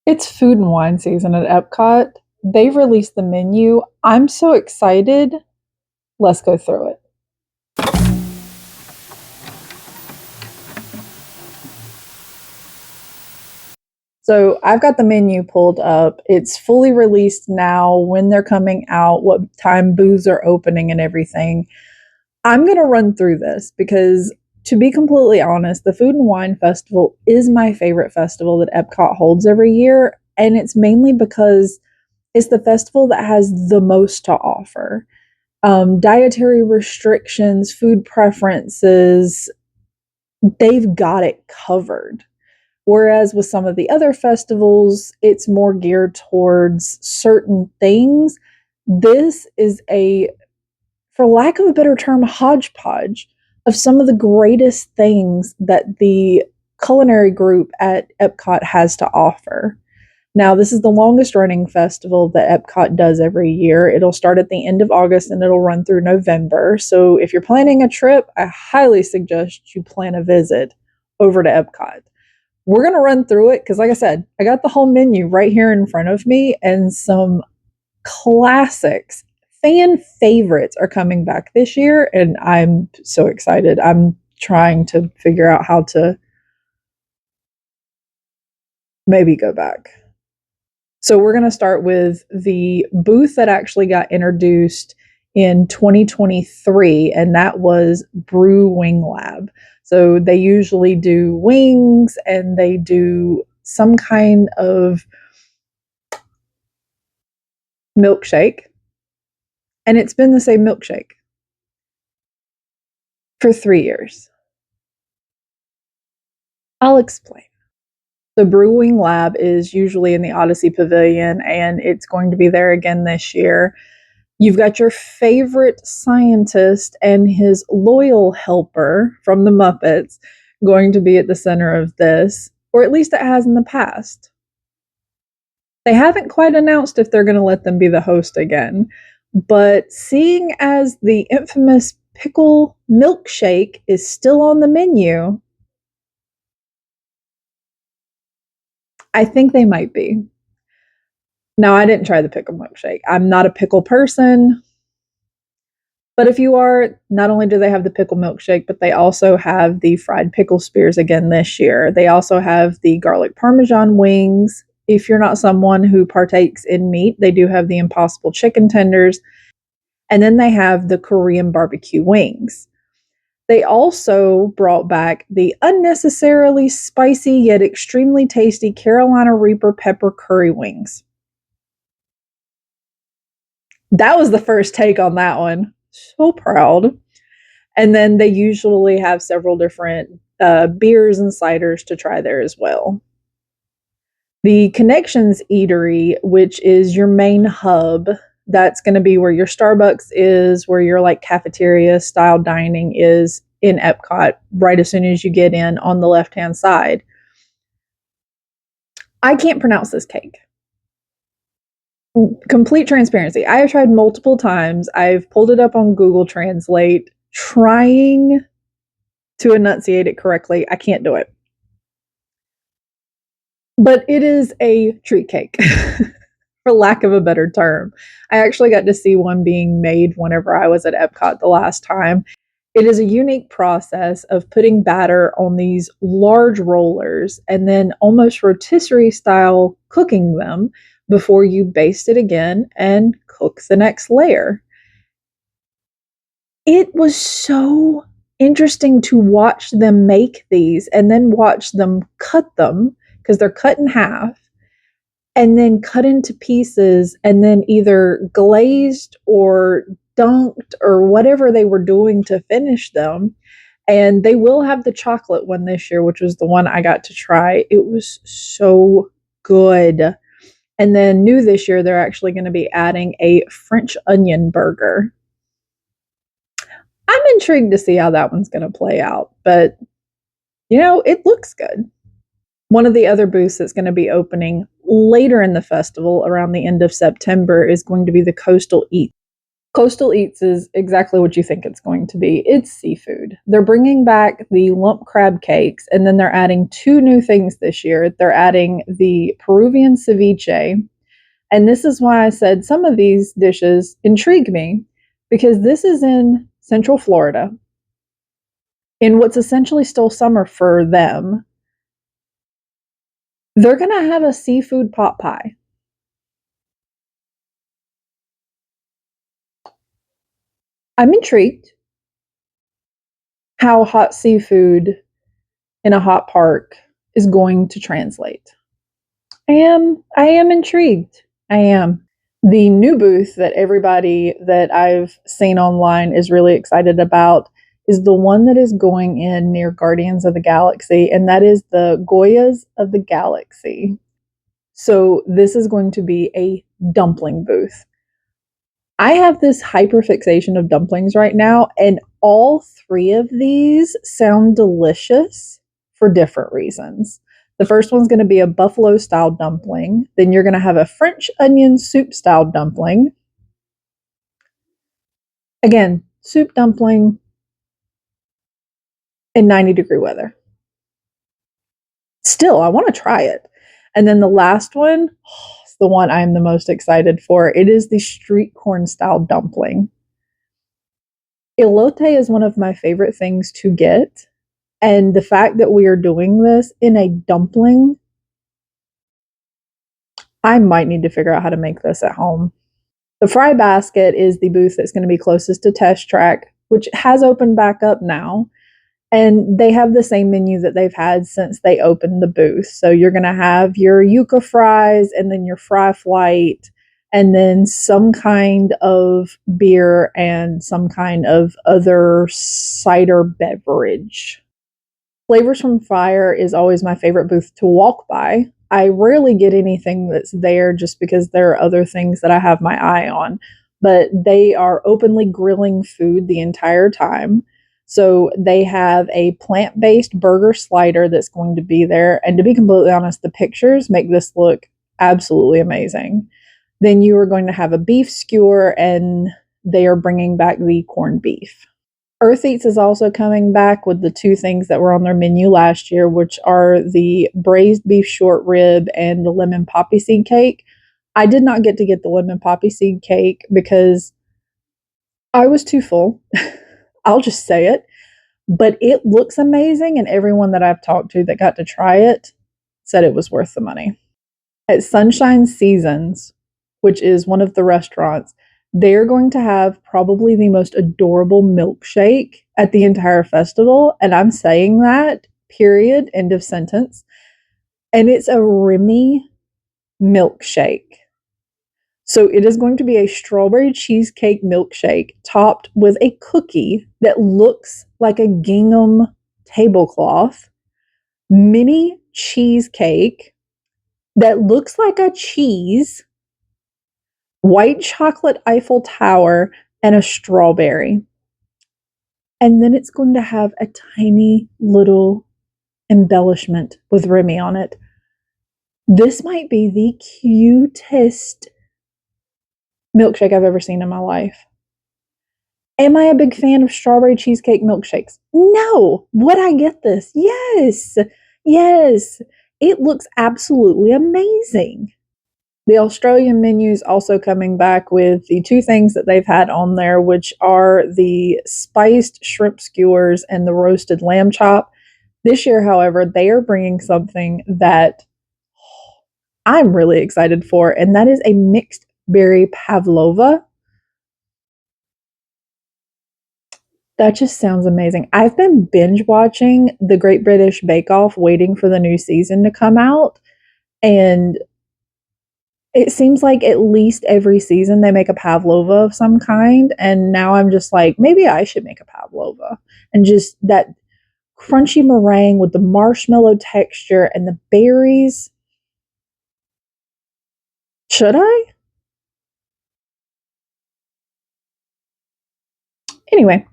It's food and wine season at EPCOT. They've released the menu. I'm so excited. Let's go through it. So I've got the menu pulled up. It's fully released now, when they're coming out, what time booths are opening, and everything. I'm going to run through this because, to be completely honest, the Food and Wine Festival is my favorite festival that EPCOT holds every year. And it's mainly because it's the festival that has the most to offer. Dietary restrictions, food preferences, they've got it covered. Whereas with some of the other festivals, it's more geared towards certain things. This is a, for lack of a better term, hodgepodge of some of the greatest things that the culinary group at EPCOT has to offer. Now, this is the longest running festival that EPCOT does every year. It'll start at the end of August and it'll run through November. So if you're planning a trip, I highly suggest you plan a visit over to EPCOT. We're going to run through it because, like I said, I got the whole menu right here in front of me, and some classics, fan favorites are coming back this year, and I'm so excited. I'm trying to figure out how to maybe go back. So we're going to start with the booth that actually got introduced in 2023, and that was Brew Wing Lab. So they usually do wings and they do some kind of milkshake, and it's been the same milkshake for 3 years. I'll explain. The Brewing Lab is usually in the Odyssey Pavilion, and it's going to be there again this year. You've got your favorite scientist and his loyal helper from the Muppets going to be at the center of this, or at least it has in the past. They haven't quite announced if they're going to let them be the host again, but seeing as the infamous pickle milkshake is still on the menu, I think they might be. Now, I didn't try the pickle milkshake. I'm not a pickle person. But if you are, not only do they have the pickle milkshake, but they also have the fried pickle spears again this year. They also have the garlic parmesan wings. If you're not someone who partakes in meat, they do have the Impossible chicken tenders. And then they have the Korean barbecue wings. They also brought back the unnecessarily spicy yet extremely tasty Carolina Reaper pepper curry wings. That was the first take on that one. So proud. And then they usually have several different beers and ciders to try there as well. The Connections Eatery, which is your main hub, that's going to be where your Starbucks is, where your like cafeteria style dining is in EPCOT, right as soon as you get in on the left hand side. I can't pronounce this cake. Complete transparency. I have tried multiple times. I've pulled it up on Google Translate, trying to enunciate it correctly. I can't do it. But it is a treat cake, for lack of a better term. I actually got to see one being made whenever I was at EPCOT the last time. It is a unique process of putting batter on these large rollers and then almost rotisserie style cooking them before you baste it again and cook the next layer. It was so interesting to watch them make these and then watch them cut them, because they're cut in half and then cut into pieces and then either glazed or dunked or whatever they were doing to finish them. And they will have the chocolate one this year, which was the one I got to try. It was so good. And then new this year, they're actually going to be adding a French onion burger. I'm intrigued to see how that one's going to play out, but it looks good. One of the other booths that's going to be opening later in the festival, around the end of September, is going to be the Coastal Eats. Coastal Eats is exactly what you think it's going to be. It's seafood. They're bringing back the lump crab cakes, and then they're adding two new things this year. They're adding the Peruvian ceviche, and this is why I said some of these dishes intrigue me because this is in Central Florida, in what's essentially still summer for them. They're going to have a seafood pot pie. I'm intrigued how hot seafood in a hot park is going to translate. I am intrigued. I am. The new booth that everybody that I've seen online is really excited about is the one that is going in near Guardians of the Galaxy, and that is the Goyas of the Galaxy. So this is going to be a dumpling booth. I have this hyperfixation of dumplings right now, and all three of these sound delicious for different reasons. The first one's going to be a buffalo style dumpling. Then you're going to have a French onion soup style dumpling. Again, soup dumpling in 90-degree weather. Still, I want to try it. And then the last one, is the one I'm the most excited for. It is the street corn style dumpling. Elote is one of my favorite things to get. And the fact that we are doing this in a dumpling, I might need to figure out how to make this at home. The Fry Basket is the booth that's going to be closest to Test Track, which has opened back up now. And they have the same menu that they've had since they opened the booth. So you're going to have your yuca fries and then your fry flight and then some kind of beer and some kind of other cider beverage. Flavors from Fire is always my favorite booth to walk by. I rarely get anything that's there just because there are other things that I have my eye on, but they are openly grilling food the entire time. So they have a plant-based burger slider that's going to be there. And to be completely honest, the pictures make this look absolutely amazing. Then you are going to have a beef skewer, and they are bringing back the corned beef. Earth Eats is also coming back with the two things that were on their menu last year, which are the braised beef short rib and the lemon poppy seed cake. I did not get to get the lemon poppy seed cake because I was too full. I'll just say it. But it looks amazing, and everyone that I've talked to that got to try it said it was worth the money. At Sunshine Seasons, which is one of the restaurants, they're going to have probably the most adorable milkshake at the entire festival. And I'm saying that, period, end of sentence. And it's a Remy milkshake. So it is going to be a strawberry cheesecake milkshake topped with a cookie that looks like a gingham tablecloth, mini cheesecake that looks like a cheese, white chocolate Eiffel Tower, and a strawberry. And then it's going to have a tiny little embellishment with Remy on it. This might be the cutest milkshake I've ever seen in my life. Am I a big fan of strawberry cheesecake milkshakes? No. Would I get this? Yes. Yes. It looks absolutely amazing. The Australian menu is also coming back with the two things that they've had on there, which are the spiced shrimp skewers and the roasted lamb chop. This year, however, they are bringing something that I'm really excited for, and that is a mixed berry pavlova. That just sounds amazing. I've been binge watching the Great British Bake Off, waiting for the new season to come out, and it seems like at least every season they make a pavlova of some kind, and now I'm just like, maybe I should make a pavlova. And just that crunchy meringue with the marshmallow texture and the berries. Should I? Anyway,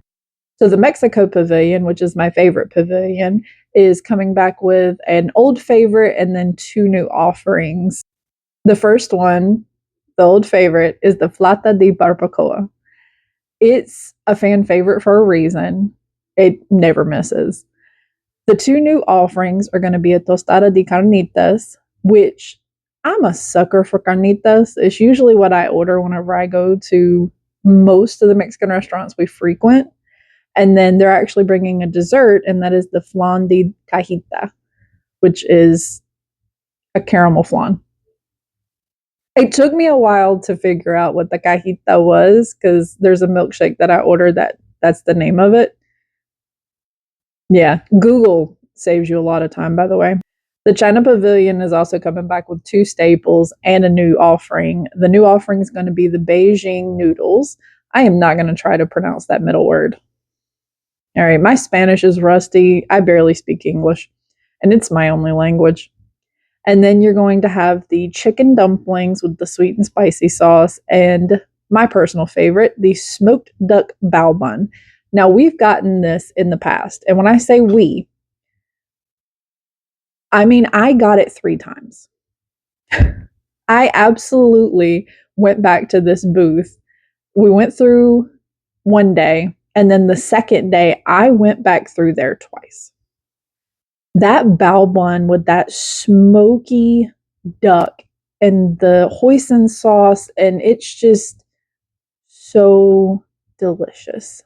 so the Mexico Pavilion, which is my favorite pavilion, is coming back with an old favorite and then two new offerings. The first one, the old favorite, is the Flauta de Barbacoa. It's a fan favorite for a reason. It never misses. The two new offerings are going to be a tostada de carnitas, which I'm a sucker for carnitas. It's usually what I order whenever I go to most of the Mexican restaurants we frequent. And then they're actually bringing a dessert, and that is the flan de cajita, which is a caramel flan. It took me a while to figure out what the cajita was because there's a milkshake that I ordered that's the name of it. Yeah, Google saves you a lot of time, by the way. The China Pavilion is also coming back with two staples and a new offering. The new offering is going to be the Beijing noodles. I am not going to try to pronounce that middle word. All right, my Spanish is rusty. I barely speak English, and it's my only language. And then you're going to have the chicken dumplings with the sweet and spicy sauce, and my personal favorite, the smoked duck bao bun. Now, we've gotten this in the past, and when I say we, I mean I got it 3 times. I absolutely went back to this booth. We went through one day, and then the second day, I went back through there twice. That bao bun with that smoky duck and the hoisin sauce, and it's just so delicious.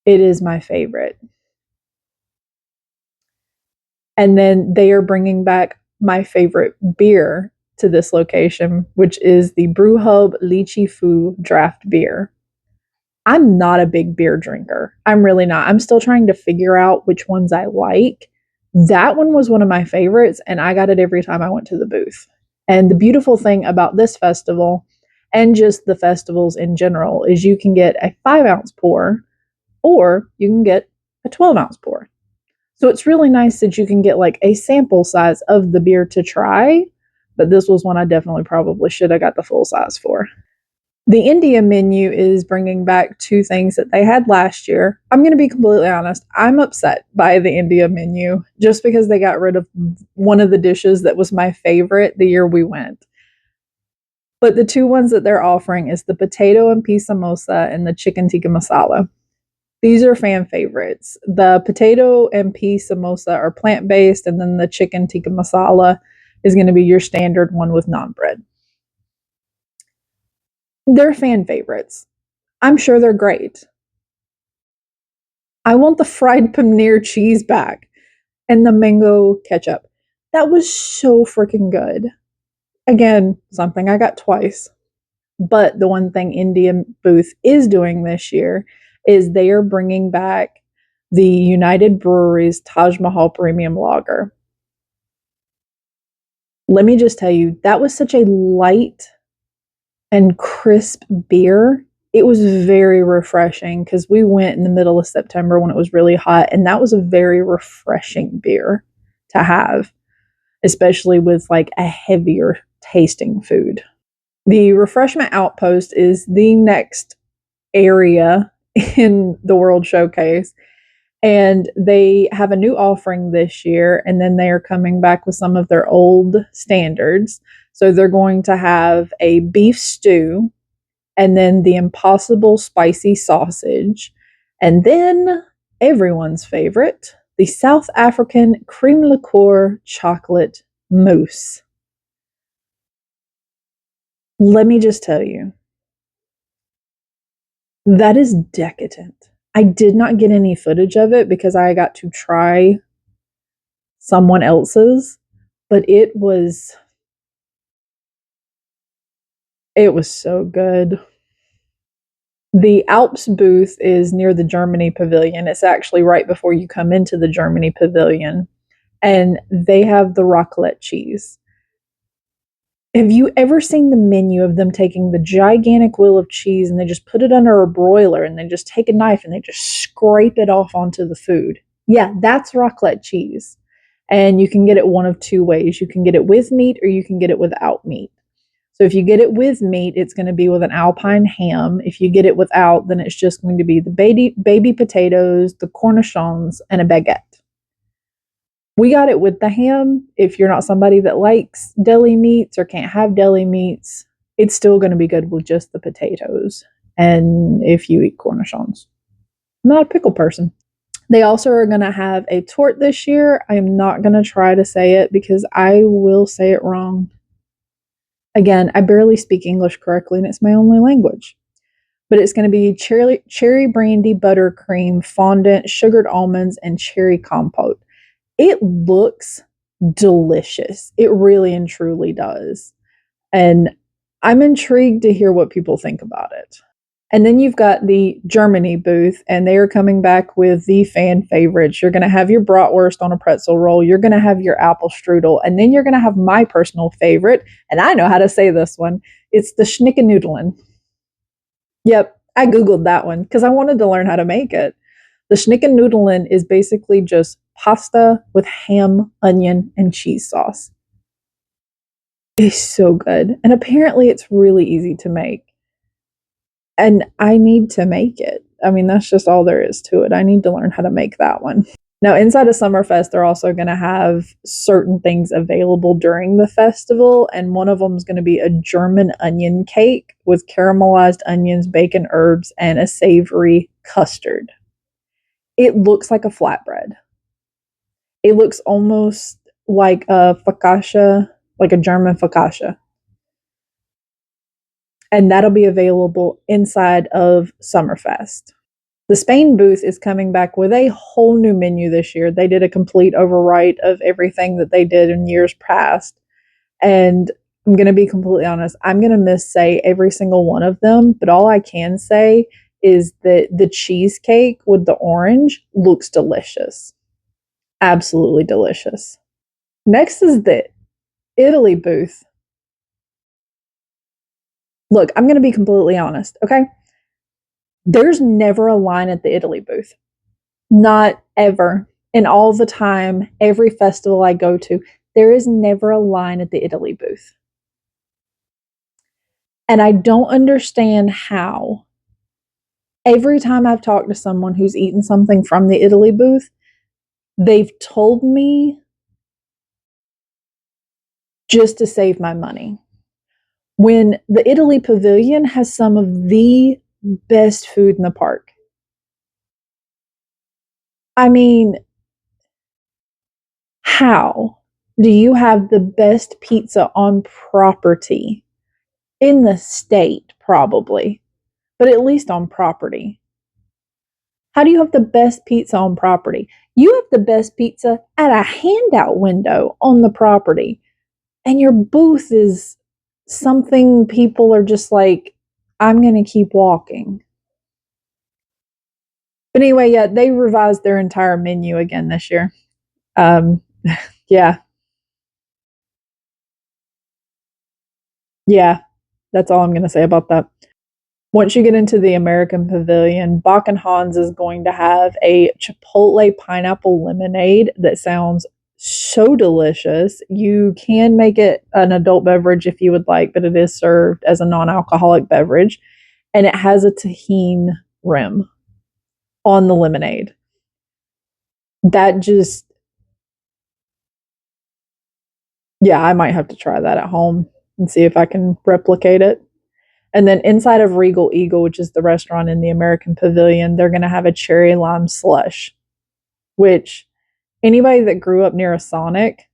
It is my favorite. And then they are bringing back my favorite beer to this location, which is the Brew Hub Lychee Fu draft beer. I'm not a big beer drinker. I'm really not. I'm still trying to figure out which ones I like. That one was one of my favorites, and I got it every time I went to the booth. And the beautiful thing about this festival and just the festivals in general is you can get a 5-ounce pour or you can get a 12-ounce pour. So it's really nice that you can get like a sample size of the beer to try, but this was one I definitely probably should have got the full size for. The India menu is bringing back two things that they had last year. I'm going to be completely honest. I'm upset by the India menu just because they got rid of one of the dishes that was my favorite the year we went. But the two ones that they're offering is the potato and pea samosa and the chicken tikka masala. These are fan favorites. The potato and pea samosa are plant-based, and then the chicken tikka masala is going to be your standard one with naan bread. They're fan favorites. I'm sure they're great. I want the fried paneer cheese back and the mango ketchup. That was so freaking good. Again, something I got twice. But the one thing Indian Booth is doing this year is they are bringing back the United Breweries Taj Mahal Premium Lager. Let me just tell you, that was such a light and crisp beer. It was very refreshing because we went in the middle of September when it was really hot, and that was a very refreshing beer to have, especially with like a heavier tasting food. The refreshment outpost is the next area in the World Showcase, and they have a new offering this year, and then they are coming back with some of their old standards. So they're going to have a beef stew, and then the impossible spicy sausage, and then everyone's favorite, the South African cream liqueur chocolate mousse. Let me just tell you, that is decadent. I did not get any footage of it because I got to try someone else's, but it was so good. The Alps booth is near the Germany pavilion. It's actually right before you come into the Germany pavilion, and they have the raclette cheese. Have you ever seen the menu of them taking the gigantic wheel of cheese and they just put it under a broiler and they just take a knife and they just scrape it off onto the food? Yeah, that's raclette cheese. And you can get it one of two ways. You can get it with meat or you can get it without meat. So if you get it with meat, it's going to be with an Alpine ham. If you get it without, then it's just going to be the baby potatoes, the cornichons, and a baguette. We got it with the ham. If you're not somebody that likes deli meats or can't have deli meats, it's still going to be good with just the potatoes. and if you eat cornichons. I'm not a pickle person. They also are going to have a tort this year. I am not going to try to say it because I will say it wrong. Again, I barely speak English correctly and it's my only language. But it's going to be cherry brandy buttercream, fondant, sugared almonds, and cherry compote. It looks delicious. It really and truly does. And I'm intrigued to hear what people think about it. And then you've got the Germany booth, and they are coming back with the fan favorites. You're going to have your bratwurst on a pretzel roll. You're going to have your apple strudel. And then you're going to have my personal favorite, and I know how to say this one. It's the Schnickennudeln. Yep, I Googled that one because I wanted to learn how to make it. The Schnickennudeln is basically just pasta with ham, onion, and cheese sauce. It's so good. And apparently it's really easy to make. And I need to make it. I mean, that's just all there is to it. I need to learn how to make that one. Now, inside of Summerfest, they're also going to have certain things available during the festival, and one of them is going to be a German onion cake with caramelized onions, bacon, herbs, and a savory custard. It looks like a flatbread. It looks almost like a focaccia, like a German focaccia. And that'll be available inside of Summerfest. The Spain booth is coming back with a whole new menu this year. They did a complete overwrite of everything that they did in years past. And I'm going to be completely honest, I'm going to missay every single one of them. But all I can say is that the cheesecake with the orange looks delicious. Absolutely delicious. Next is the Italy booth. Look, I'm going to be completely honest, okay? There's never a line at the Italy booth. Not ever. And all the time, every festival I go to, there is never a line at the Italy booth. And I don't understand how. Every time I've talked to someone who's eaten something from the Italy booth, they've told me just to save my money. When the Italy Pavilion has some of the best food in the park. I mean, how do you have the best pizza on property in the state, probably, but at least on property? How do you have the best pizza on property? You have the best pizza at a handout window on the property, and your booth is something people are just like, I'm going to keep walking. But anyway, yeah, they revised their entire menu again this year. Yeah. Yeah, that's all I'm going to say about that. Once you get into the American Pavilion, Bach and Hans is going to have a Chipotle pineapple lemonade that sounds so delicious. You can make it an adult beverage if you would like, but it is served as a non-alcoholic beverage. And it has a tahini rim on the lemonade. That just, yeah, I might have to try that at home and see if I can replicate it. And then inside of Regal Eagle, which is the restaurant in the American Pavilion, they're going to have a cherry lime slush, which anybody that grew up near a Sonic,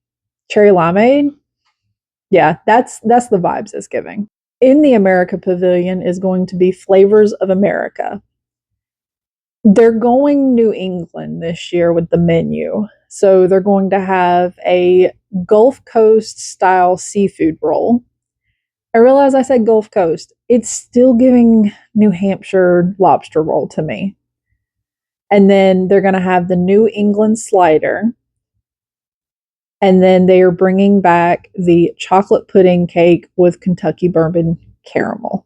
cherry limeade, yeah, that's the vibes it's giving. In the America Pavilion is going to be Flavors of America. They're going New England this year with the menu. So they're going to have a Gulf Coast style seafood roll. I realize I said Gulf Coast. It's still giving New Hampshire lobster roll to me. And then they're going to have the New England slider. And then they are bringing back the chocolate pudding cake with Kentucky bourbon caramel.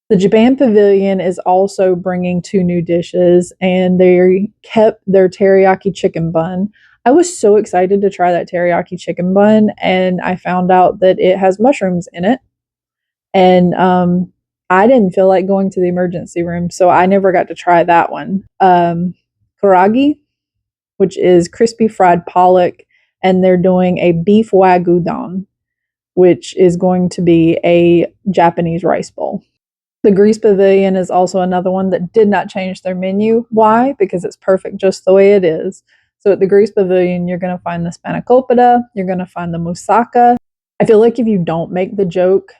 The Japan Pavilion is also bringing 2 new dishes, and they kept their teriyaki chicken bun. I was so excited to try that teriyaki chicken bun, and I found out that it has mushrooms in it. And I didn't feel like going to the emergency room, so I never got to try that one. Karaage, which is crispy fried pollock, and they're doing a beef wagyu don, which is going to be a Japanese rice bowl. The Grease Pavilion is also another one that did not change their menu. Why? Because it's perfect just the way it is. So at the Grease Pavilion, you're going to find the spanakopita, you're going to find the moussaka. I feel like if you don't make the joke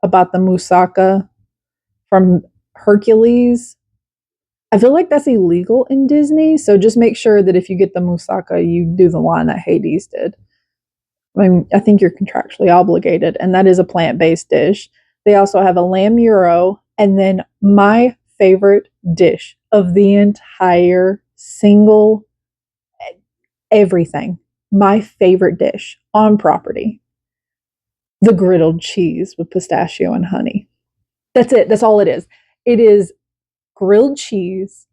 about the moussaka from Hercules, I feel like that's illegal in Disney. So just make sure that if you get the moussaka, you do the line that Hades did. I mean, I think you're contractually obligated, and that is a plant based dish. They also have a lamb euro, and then my favorite dish of the entire single everything, my favorite dish on property, the griddled cheese with pistachio and honey. That's it. That's all it is. It is grilled cheese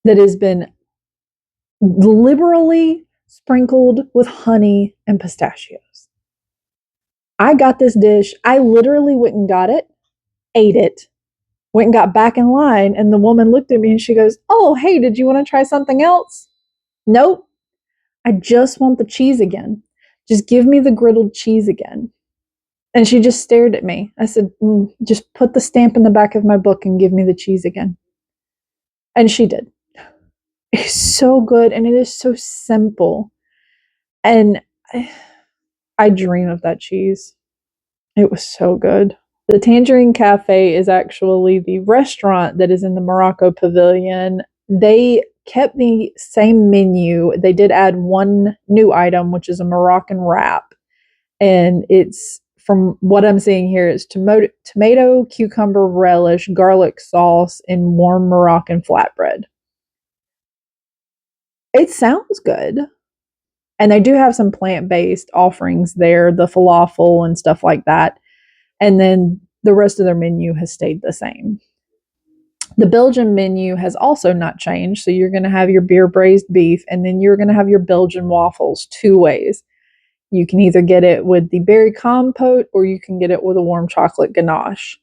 that has been liberally sprinkled with honey and pistachios. I got this dish. I literally went and got it, ate it, went and got back in line, and the woman looked at me and she goes, "Oh, hey, did you want to try something else?" Nope. I just want the cheese again. Just give me the griddled cheese again. And she just stared at me. I said, just put the stamp in the back of my book and give me the cheese again. And she did. It's so good and it is so simple. And I dream of that cheese. It was so good. The Tangerine Cafe is actually the restaurant that is in the Morocco Pavilion. They kept the same menu. They did add one new item, which is a Moroccan wrap. And it's, from what I'm seeing here, it's tomato, cucumber relish, garlic sauce, and warm Moroccan flatbread. It sounds good. And they do have some plant based offerings there, the falafel and stuff like that. And then the rest of their menu has stayed the same. The Belgian menu has also not changed. So you're going to have your beer braised beef, and then you're going to have your Belgian waffles two ways. You can either get it with the berry compote or you can get it with a warm chocolate ganache.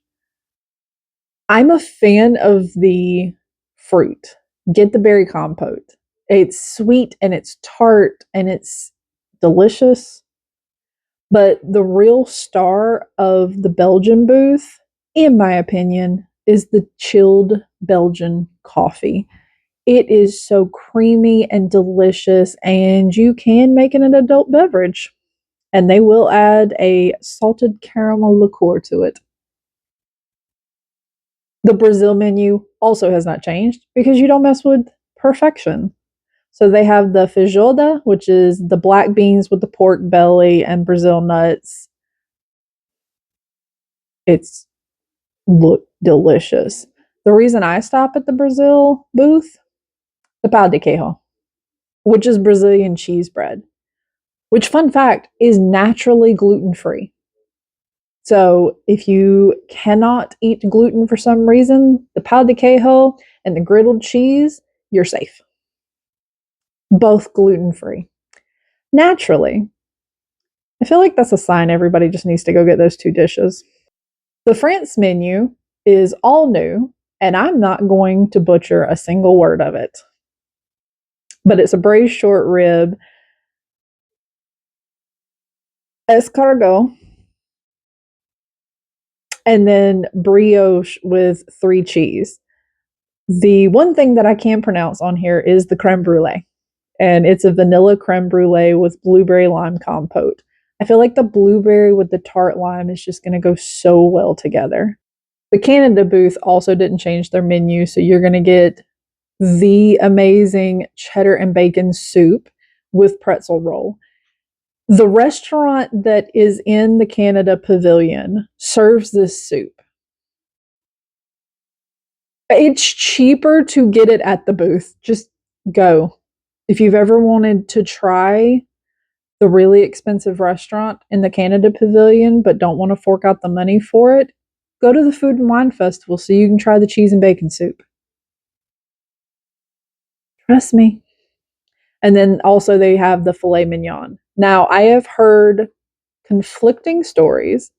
I'm a fan of the fruit. Get the berry compote. It's sweet and it's tart and it's delicious. But the real star of the Belgian booth, in my opinion, is the chilled Belgian coffee. It is so creamy and delicious, and you can make it an adult beverage. And they will add a salted caramel liqueur to it. The Brazil menu also has not changed because you don't mess with perfection. So they have the feijoada, which is the black beans with the pork belly and Brazil nuts. It's look delicious. The reason I stop at the Brazil booth, the pão de queijo, which is Brazilian cheese bread, which, fun fact, is naturally gluten free. So if you cannot eat gluten for some reason, the pão de queijo and the griddled cheese, you're safe. Both gluten free. Naturally. I feel like that's a sign everybody just needs to go get those two dishes. The France menu is all new, and I'm not going to butcher a single word of it. But it's a braised short rib, escargot, and then brioche with 3 cheese. The one thing that I can pronounce on here is the creme brulee, and it's a vanilla creme brulee with blueberry lime compote. I feel like the blueberry with the tart lime is just going to go so well together. The Canada booth also didn't change their menu, so you're going to get the amazing cheddar and bacon soup with pretzel roll. The restaurant that is in the Canada Pavilion serves this soup. It's cheaper to get it at the booth. Just go. If you've ever wanted to try the really expensive restaurant in the Canada Pavilion but don't want to fork out the money for it, go to the Food and Wine Festival so you can try the cheese and bacon soup. Trust me. And then also they have the filet mignon. Now, I have heard conflicting stories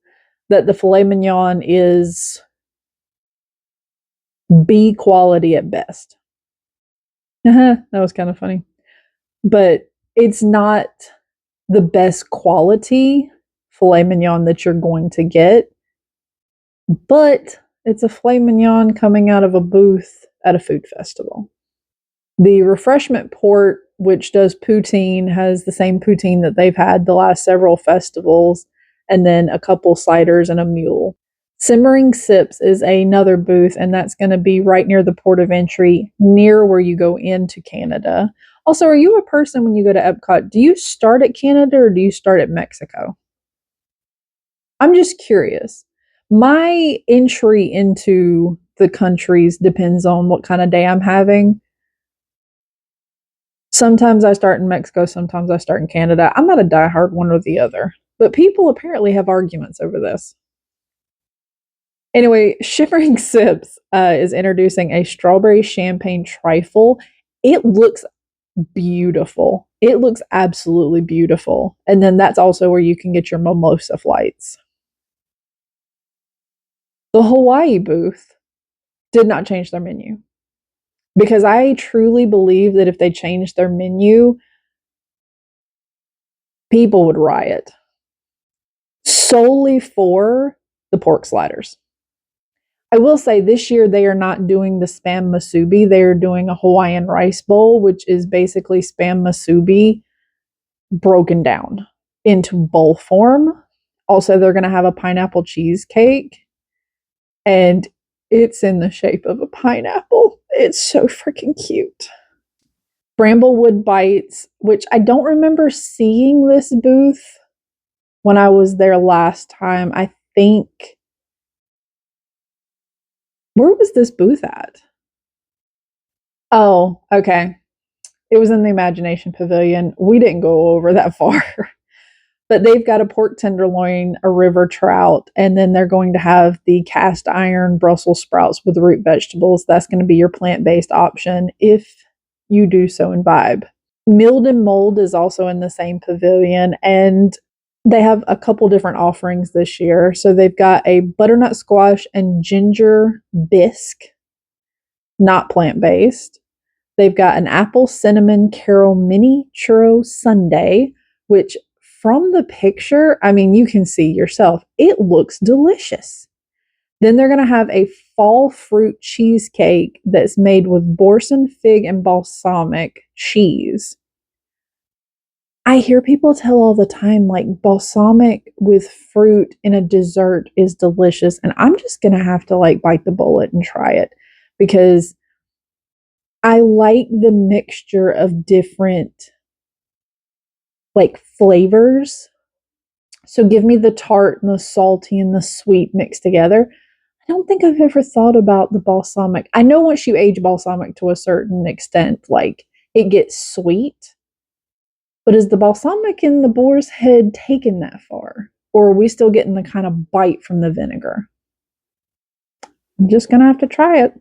that the filet mignon is B quality at best. That was kind of funny. But it's not the best quality filet mignon that you're going to get. but it's a filet mignon coming out of a booth at a food festival. The refreshment port, which does poutine, has the same poutine that they've had the last several festivals, and then a couple sliders and a mule. Simmering Sips is another booth, and that's going to be right near the port of entry, near where you go into Canada. Also, are you a person when you go to Epcot, do you start at Canada or do you start at Mexico? I'm just curious. My entry into the countries depends on what kind of day I'm having. Sometimes I start in Mexico, sometimes I start in Canada. I'm not a diehard one or the other, but people apparently have arguments over this. Anyway, Shivering Sips is introducing a strawberry champagne trifle. It looks beautiful. It looks absolutely beautiful. And then that's also where you can get your mimosa flights. The Hawaii booth did not change their menu because I truly believe that if they changed their menu, people would riot solely for the pork sliders. I will say this year they are not doing the spam musubi. They are doing a Hawaiian rice bowl, which is basically spam musubi broken down into bowl form. Also, they're going to have a pineapple cheesecake, and it's in the shape of a pineapple. It's so freaking cute. Bramblewood Bites, which I don't remember seeing this booth when I was there last time. I think, where was this booth at? Oh, okay. It was in the Imagination Pavilion. We didn't go over that far. But they've got a pork tenderloin, a river trout, and then they're going to have the cast iron Brussels sprouts with root vegetables. That's going to be your plant based option if you do so imbibe. Milled and Mold is also in the same pavilion, and they have a couple different offerings this year. So they've got a butternut squash and ginger bisque, not plant based. They've got an apple cinnamon caramel mini churro sundae, which from the picture, I mean, you can see yourself, it looks delicious. Then they're going to have a fall fruit cheesecake that's made with boursin fig and balsamic cheese. I hear people tell all the time, like, balsamic with fruit in a dessert is delicious. And I'm just going to have to, like, bite the bullet and try it because I like the mixture of different, like, flavors. So give me the tart and the salty and the sweet mixed together. I don't think I've ever thought about the balsamic. I know once you age balsamic to a certain extent, like, it gets sweet. But is the balsamic in the boar's head taken that far? Or are we still getting the kind of bite from the vinegar? I'm just going to have to try it.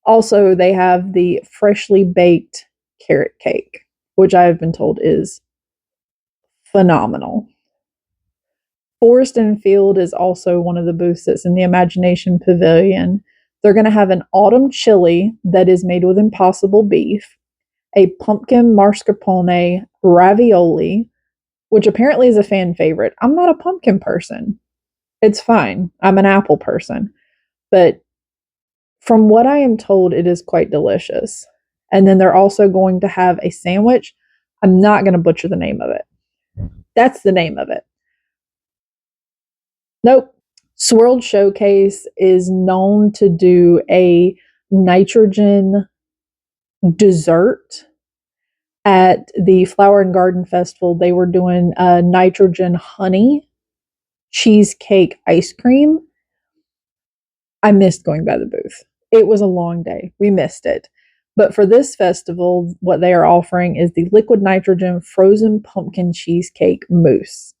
Also, they have the freshly baked carrot cake, which I have been told is phenomenal. Forest and Field is also one of the booths that's in the Imagination Pavilion. They're going to have an autumn chili that is made with impossible beef, a pumpkin mascarpone ravioli, which apparently is a fan favorite. I'm not a pumpkin person. It's fine. I'm an apple person. But from what I am told, it is quite delicious. And then they're also going to have a sandwich. I'm not going to butcher the name of it. That's the name of it. Nope. Swirled Showcase is known to do a nitrogen dessert. At the Flower and Garden Festival, they were doing a nitrogen honey cheesecake ice cream. I missed going by the booth. It was a long day. We missed it. But for this festival, what they are offering is the liquid nitrogen frozen pumpkin cheesecake mousse.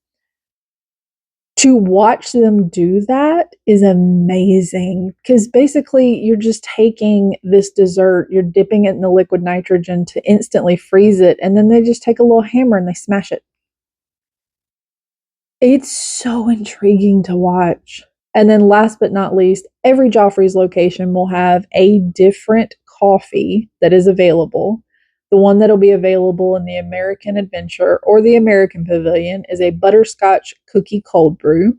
To watch them do that is amazing because basically you're just taking this dessert, you're dipping it in the liquid nitrogen to instantly freeze it, and then they just take a little hammer and they smash it. It's so intriguing to watch. And then last but not least, every Joffrey's location will have a different coffee that is available. The one that'll be available in the American Adventure or the American Pavilion is a butterscotch cookie cold brew.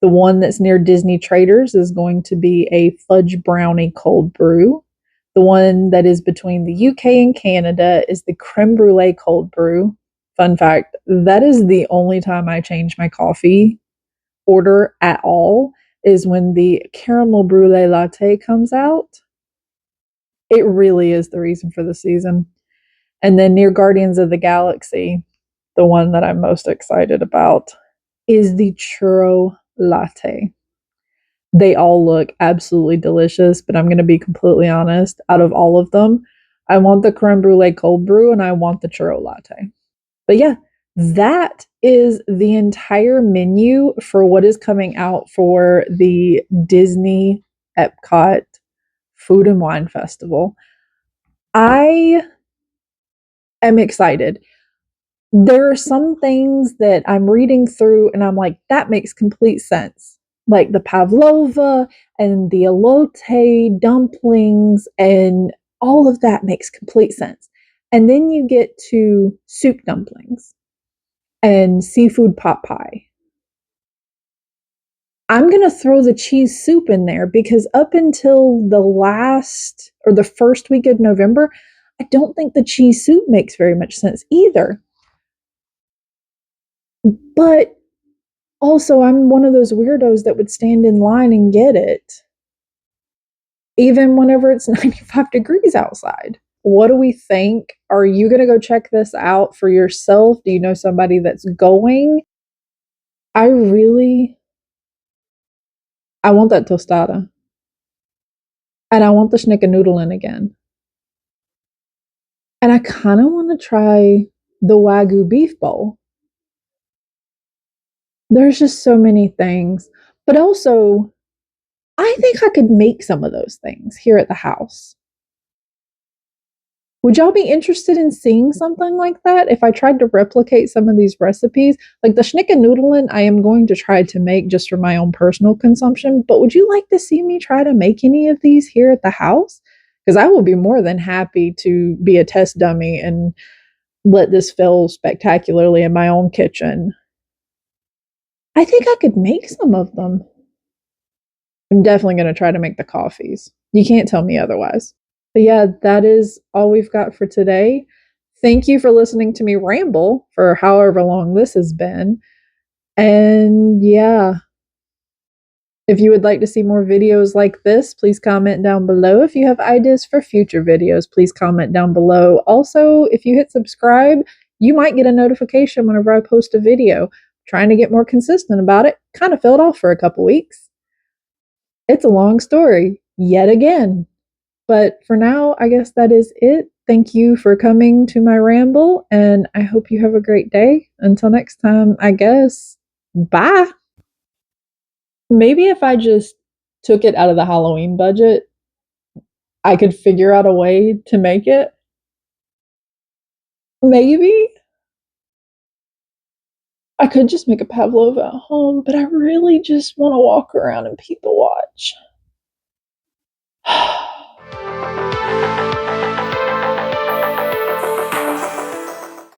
The one that's near Disney Traders is going to be a fudge brownie cold brew. The one that is between the UK and Canada is the creme brulee cold brew. Fun fact, that is the only time I change my coffee order at all, is when the caramel brulee latte comes out. It really is the reason for the season. And then near Guardians of the Galaxy, the one that I'm most excited about is the churro latte. They all look absolutely delicious, but I'm going to be completely honest. Out of all of them, I want the creme brulee cold brew and I want the churro latte. But yeah, that is the entire menu for what is coming out for the Disney EPCOT Food and Wine Festival. I am excited. There are some things that I'm reading through and I'm like, that makes complete sense. Like the pavlova and the elote dumplings and all of that makes complete sense. And then you get to soup dumplings and seafood pot pie. I'm going to throw the cheese soup in there because up until the last or the first week of November, I don't think the cheese soup makes very much sense either. But also, I'm one of those weirdos that would stand in line and get it, even whenever it's 95 degrees outside. What do we think? Are you going to go check this out for yourself? Do you know somebody that's going? I really, I want that tostada. And I want the schnickenudeln again. And I kind of want to try the Wagyu beef bowl. There's just so many things. But also, I think I could make some of those things here at the house. Would y'all be interested in seeing something like that if I tried to replicate some of these recipes? Like the schnickenudeln, I am going to try to make just for my own personal consumption, but would you like to see me try to make any of these here at the house? Because I will be more than happy to be a test dummy and let this fail spectacularly in my own kitchen. I think I could make some of them. I'm definitely going to try to make the coffees. You can't tell me otherwise. But yeah, that is all we've got for today. Thank you for listening to me ramble for however long this has been. And yeah, if you would like to see more videos like this, please comment down below. If you have ideas for future videos, please comment down below. Also, if you hit subscribe, you might get a notification whenever I post a video. Trying to get more consistent about it. Kind of fell off for a couple weeks. It's a long story, yet again. But for now, I guess that is it. Thank you for coming to my ramble, and I hope you have a great day. Until next time, I guess. Bye. Maybe if I just took it out of the Halloween budget, I could figure out a way to make it. Maybe. I could just make a pavlova at home, but I really just want to walk around and people watch.